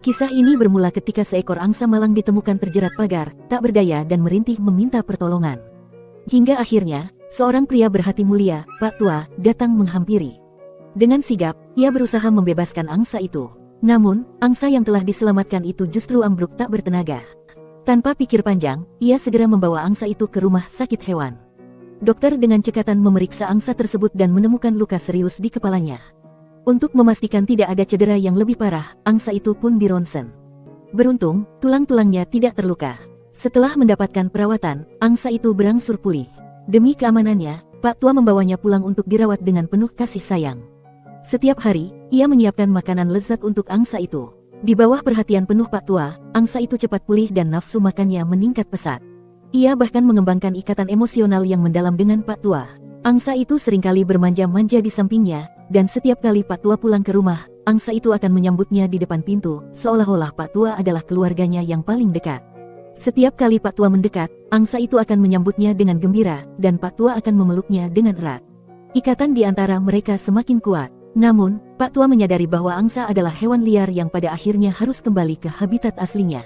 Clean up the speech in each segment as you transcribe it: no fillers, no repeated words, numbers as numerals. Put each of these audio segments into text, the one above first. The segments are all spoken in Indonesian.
Kisah ini bermula ketika seekor angsa malang ditemukan terjerat pagar, tak berdaya dan merintih meminta pertolongan. Hingga akhirnya, seorang pria berhati mulia, Pak Tua, datang menghampiri. Dengan sigap, ia berusaha membebaskan angsa itu. Namun, angsa yang telah diselamatkan itu justru ambruk tak bertenaga. Tanpa pikir panjang, ia segera membawa angsa itu ke rumah sakit hewan. Dokter dengan cekatan memeriksa angsa tersebut dan menemukan luka serius di kepalanya. Untuk memastikan tidak ada cedera yang lebih parah, angsa itu pun dironsen. Beruntung, tulang-tulangnya tidak terluka. Setelah mendapatkan perawatan, angsa itu berangsur pulih. Demi keamanannya, Pak Tua membawanya pulang untuk dirawat dengan penuh kasih sayang. Setiap hari, ia menyiapkan makanan lezat untuk angsa itu. Di bawah perhatian penuh Pak Tua, angsa itu cepat pulih dan nafsu makannya meningkat pesat. Ia bahkan mengembangkan ikatan emosional yang mendalam dengan Pak Tua. Angsa itu seringkali bermanja-manja di sampingnya, dan setiap kali Pak Tua pulang ke rumah, angsa itu akan menyambutnya di depan pintu, seolah-olah Pak Tua adalah keluarganya yang paling dekat. Setiap kali Pak Tua mendekat, angsa itu akan menyambutnya dengan gembira, dan Pak Tua akan memeluknya dengan erat. Ikatan di antara mereka semakin kuat. Namun, Pak Tua menyadari bahwa angsa adalah hewan liar yang pada akhirnya harus kembali ke habitat aslinya.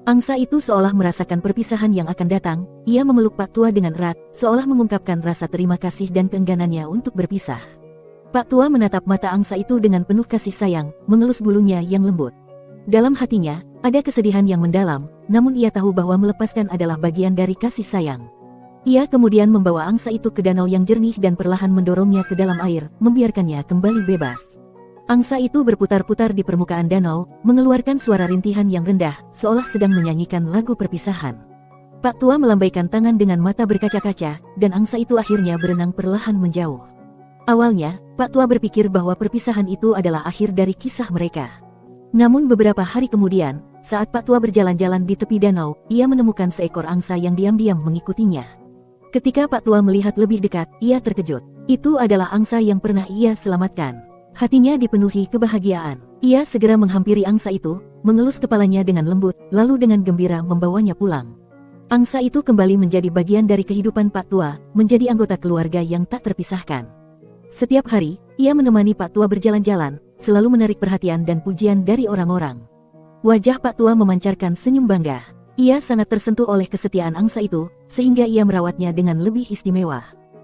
Angsa itu seolah merasakan perpisahan yang akan datang, ia memeluk Pak Tua dengan erat, seolah mengungkapkan rasa terima kasih dan keengganannya untuk berpisah. Pak Tua menatap mata angsa itu dengan penuh kasih sayang, mengelus bulunya yang lembut. Dalam hatinya, ada kesedihan yang mendalam, namun ia tahu bahwa melepaskan adalah bagian dari kasih sayang. Ia kemudian membawa angsa itu ke danau yang jernih dan perlahan mendorongnya ke dalam air, membiarkannya kembali bebas. Angsa itu berputar-putar di permukaan danau, mengeluarkan suara rintihan yang rendah, seolah sedang menyanyikan lagu perpisahan. Pak Tua melambaikan tangan dengan mata berkaca-kaca, dan angsa itu akhirnya berenang perlahan menjauh. Awalnya, Pak Tua berpikir bahwa perpisahan itu adalah akhir dari kisah mereka. Namun beberapa hari kemudian, saat Pak Tua berjalan-jalan di tepi danau, ia menemukan seekor angsa yang diam-diam mengikutinya. Ketika Pak Tua melihat lebih dekat, ia terkejut. Itu adalah angsa yang pernah ia selamatkan. Hatinya dipenuhi kebahagiaan. Ia segera menghampiri angsa itu, mengelus kepalanya dengan lembut, lalu dengan gembira membawanya pulang. Angsa itu kembali menjadi bagian dari kehidupan Pak Tua, menjadi anggota keluarga yang tak terpisahkan. Setiap hari, ia menemani Pak Tua berjalan-jalan, selalu menarik perhatian dan pujian dari orang-orang. Wajah Pak Tua memancarkan senyum bangga. Ia sangat tersentuh oleh kesetiaan angsa itu, sehingga ia merawatnya dengan lebih istimewa.